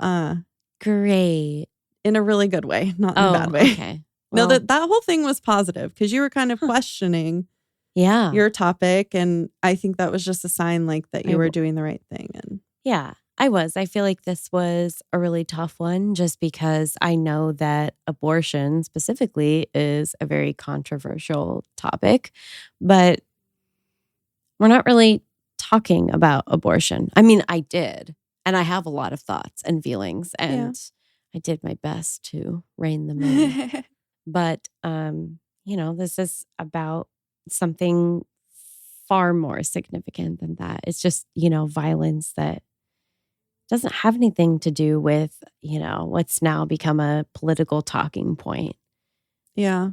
great. In a really good way, not in a bad way. Okay. Well, No, that whole thing was positive because you were kind of questioning yeah. your topic. And I think that was just a sign like that you were doing the right thing. And yeah, I was. I feel like this was a really tough one just because I know that abortion specifically is a very controversial topic, but we're not really talking about abortion. I mean, I did, and I have a lot of thoughts and feelings, and I did my best to rein them in. But, this is about something far more significant than that. It's just, violence that doesn't have anything to do with, what's now become a political talking point. yeah.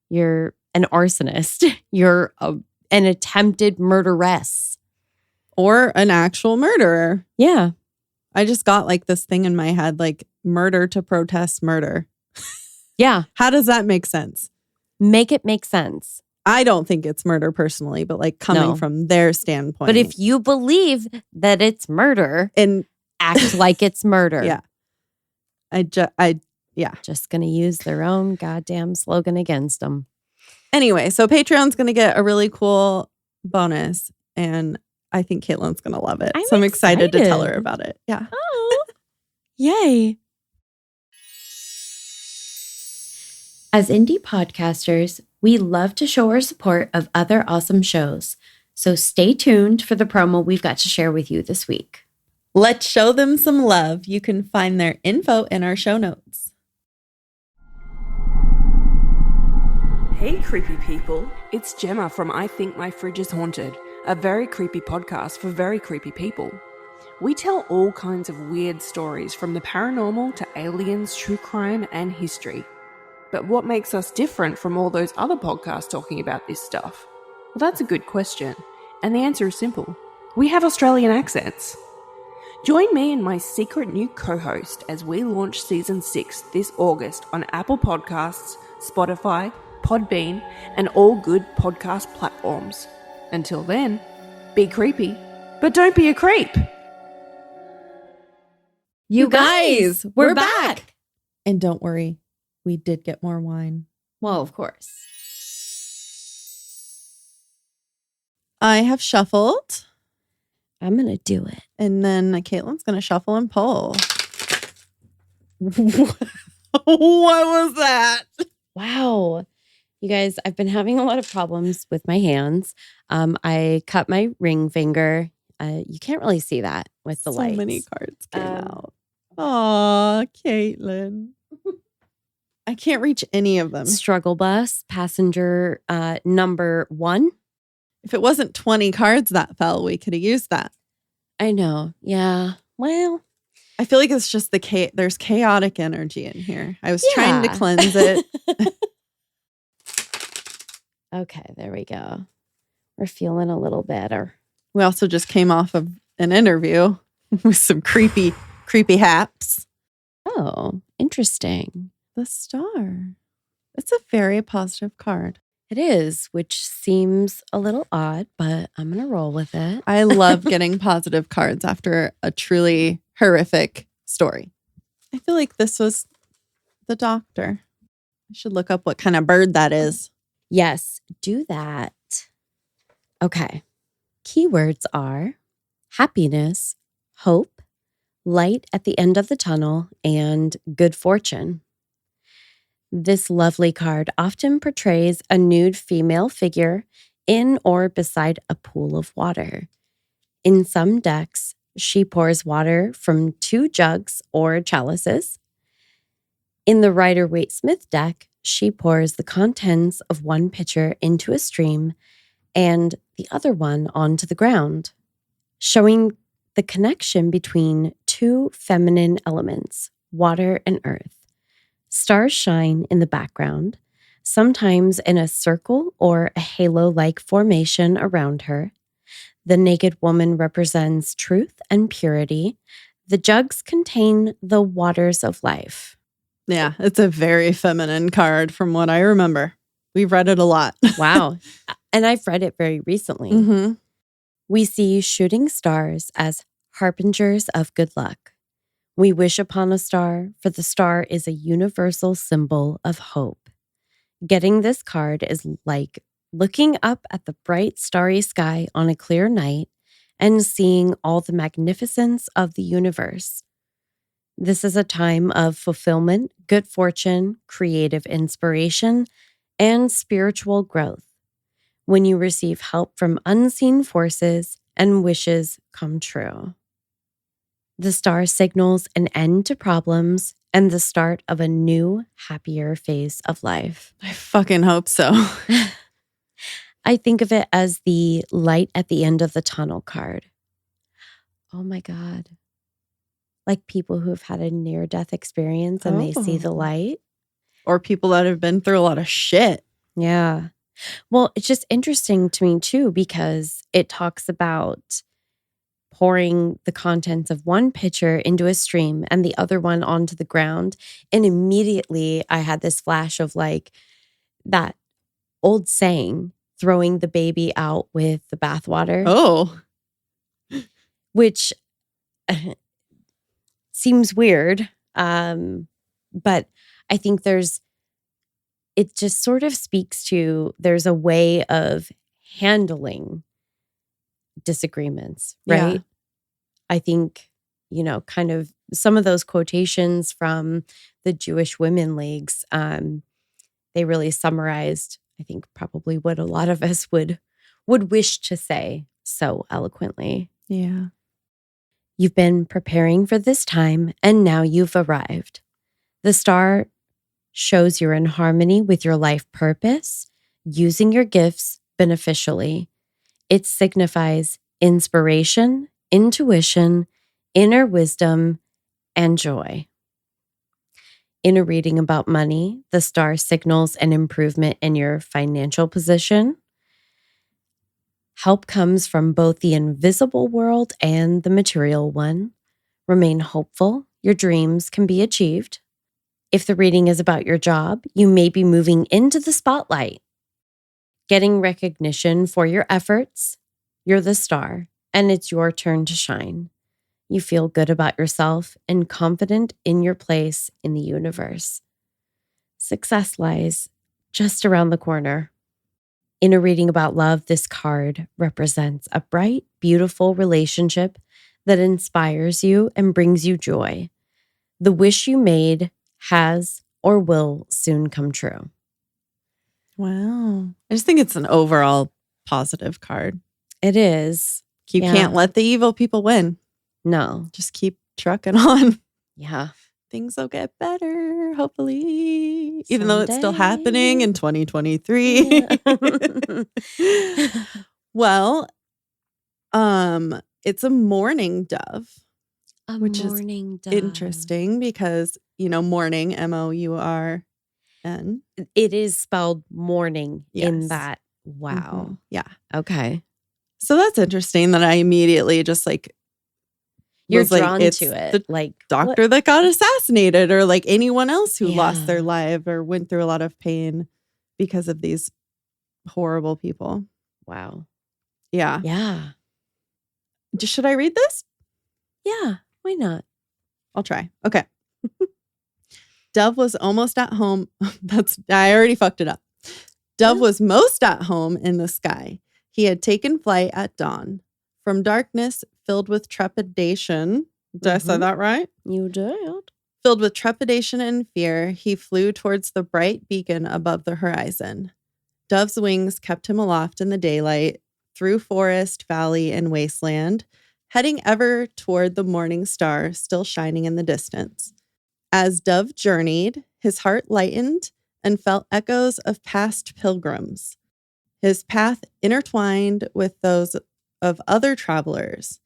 You're an arsonist. You're an attempted murderess. Or an actual murderer. Yeah. I just got like this thing in my head, like murder to protest murder. Yeah. How does that make sense? Make it make sense. I don't think it's murder personally, but like coming from their standpoint. But if you believe that it's murder, and act like it's murder. Yeah. Just going to use their own goddamn slogan against them. Anyway, so Patreon's going to get a really cool bonus, and I think Caitlin's going to love it. I'm excited to tell her about it. Yeah. Oh, yay. As indie podcasters, we love to show our support of other awesome shows. So stay tuned for the promo we've got to share with you this week. Let's show them some love. You can find their info in our show notes. Hey creepy people, it's Gemma from I Think My Fridge is Haunted, a very creepy podcast for very creepy people. We tell all kinds of weird stories from the paranormal to aliens, true crime and history. But what makes us different from all those other podcasts talking about this stuff? Well, that's a good question, and the answer is simple. We have Australian accents. Join me and my secret new co-host as we launch Season 6 this August on Apple Podcasts, Spotify, Podbean, and all good podcast platforms. Until then, be creepy, but don't be a creep. You guys, we're back. And don't worry, we did get more wine. Well, of course. I have shuffled. I'm going to do it. And then Caitlin's going to shuffle and pull. What was that? Wow. You guys, I've been having a lot of problems with my hands. I cut my ring finger. You can't really see that with the lights. So many cards came out. Aw, Caitlin. I can't reach any of them. Struggle bus, passenger number 1. If it wasn't 20 cards that fell, we could have used that. I know. Yeah. Well, I feel like it's just there's chaotic energy in here. I was trying to cleanse it. Okay, there we go. We're feeling a little better. We also just came off of an interview with some creepy haps. Oh, interesting. The star. It's a very positive card. It is, which seems a little odd, but I'm going to roll with it. I love getting positive cards after a truly horrific story. I feel like this was the doctor. I should look up what kind of bird that is. Yes, do that. Okay. Keywords are happiness, hope, light at the end of the tunnel, and good fortune. This lovely card often portrays a nude female figure in or beside a pool of water. In some decks, she pours water from 2 jugs or chalices. In the Rider-Waite-Smith deck, she pours the contents of 1 pitcher into a stream and the other one onto the ground, showing the connection between 2 feminine elements, water and earth. Stars shine in the background, sometimes in a circle or a halo-like formation around her. The naked woman represents truth and purity. The jugs contain the waters of life. Yeah, it's a very feminine card from what I remember. We've read it a lot. Wow. And I've read it very recently. Mm-hmm. We see shooting stars as harbingers of good luck. We wish upon a star, for the star is a universal symbol of hope. Getting this card is like looking up at the bright starry sky on a clear night and seeing all the magnificence of the universe. This is a time of fulfillment, good fortune, creative inspiration, and spiritual growth. When you receive help from unseen forces and wishes come true. The star signals an end to problems and the start of a new, happier phase of life. I fucking hope so. I think of it as the light at the end of the tunnel card. Oh my God. Like people who have had a near-death experience and they see the light. Or people that have been through a lot of shit. Yeah. Well, it's just interesting to me too, because it talks about pouring the contents of 1 pitcher into a stream and the other one onto the ground. And immediately I had this flash of like that old saying, throwing the baby out with the bathwater. Oh. Which seems weird. But I think it just sort of speaks to, there's a way of handling disagreements, right? Yeah. I think, kind of some of those quotations from the Jewish Women Leagues, they really summarized, I think, probably what a lot of us would wish to say so eloquently. Yeah. You've been preparing for this time, and now you've arrived. The star shows you're in harmony with your life purpose, using your gifts beneficially. It signifies inspiration, intuition, inner wisdom, and joy. In a reading about money, the star signals an improvement in your financial position. Help comes from both the invisible world and the material one. Remain hopeful. Your dreams can be achieved. If the reading is about your job, you may be moving into the spotlight, getting recognition for your efforts. You're the star, and it's your turn to shine. You feel good about yourself and confident in your place in the universe. Success lies just around the corner. In a reading about love, this card represents a bright, beautiful relationship that inspires you and brings you joy. The wish you made has or will soon come true. Wow. I just think it's an overall positive card. It is. You can't let the evil people win. No. Just keep trucking on. Yeah. Things will get better, hopefully. Even though it's still happening in 2023. Yeah. Well, it's a mourning dove. Which is interesting because, mourning, MOURN. It is spelled morning in Yes. that. Wow. Mm-hmm. Yeah. Okay. So that's interesting that I immediately just You're was drawn it's to it. the Like doctor that got assassinated, or like anyone else who lost their Yeah. life or went through a lot of pain because of these horrible people. Wow. Yeah. Yeah. Should I read this? Yeah. Why not? I'll try. Okay. Dove was almost at home. I already fucked it up. Dove was most at home in the sky. He had taken flight at dawn. From darkness filled with trepidation. Did I say that right? You did. Filled with trepidation and fear, he flew towards the bright beacon above the horizon. Dove's wings kept him aloft in the daylight, through forest, valley, and wasteland, heading ever toward the morning star still shining in the distance. As Dove journeyed, his heart lightened and felt echoes of past pilgrims. His path intertwined with those of other travelers.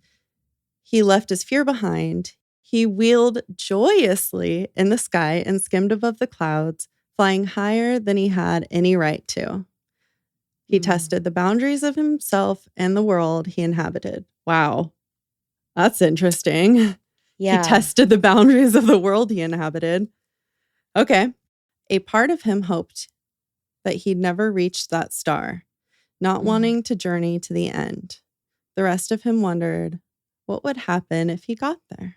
He left his fear behind. He wheeled joyously in the sky and skimmed above the clouds, flying higher than he had any right to. He tested the boundaries of himself and the world he inhabited. Wow. That's interesting. Yeah. He tested the boundaries of the world he inhabited. Okay. A part of him hoped that he'd never reach that star, not wanting to journey to the end. The rest of him wondered what would happen if he got there.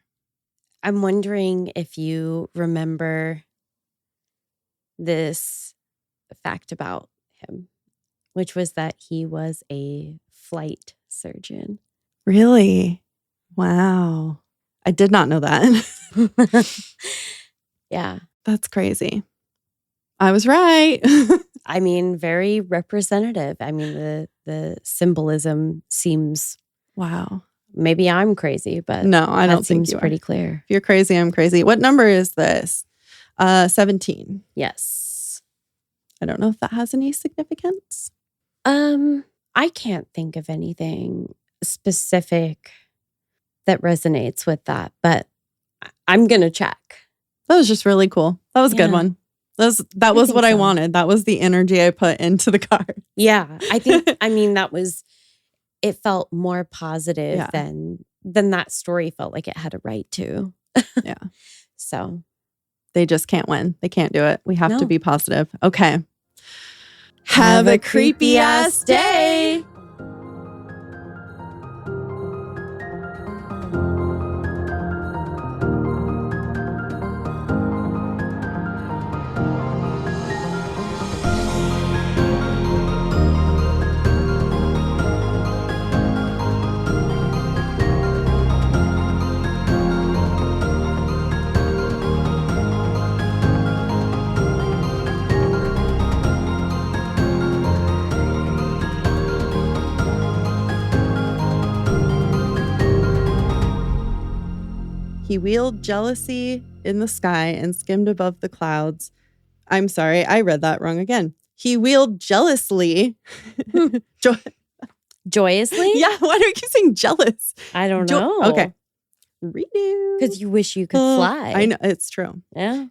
I'm wondering if you remember this fact about him, which was that he was a flight surgeon. Really? Wow. I did not know that. Yeah. That's crazy. I was right. I mean, very representative. I mean, the symbolism seems, Wow. maybe I'm crazy, but No, I don't think seems you are. pretty clear. If you're crazy, I'm crazy. What number is this? 17. Yes. I don't know if that has any significance. I can't think of anything specific that resonates with that, but I'm going to check. That was just really cool. That was a good Yeah. one. That was think what I so. wanted. That was the energy I put into the card. Yeah. I think, I mean, it felt more positive Yeah. than that story felt like it had a right to. Yeah. So They just can't win. They can't do it. We have to No. be positive. Okay. Have a creepy ass day. He wheeled jealousy in the sky and skimmed above the clouds. I'm sorry. I read that wrong again. He wheeled jealously. Joyously? Yeah. Why do I keep saying jealous? I don't know. Okay. Redo. Because you wish you could fly. I know. It's true. Yeah.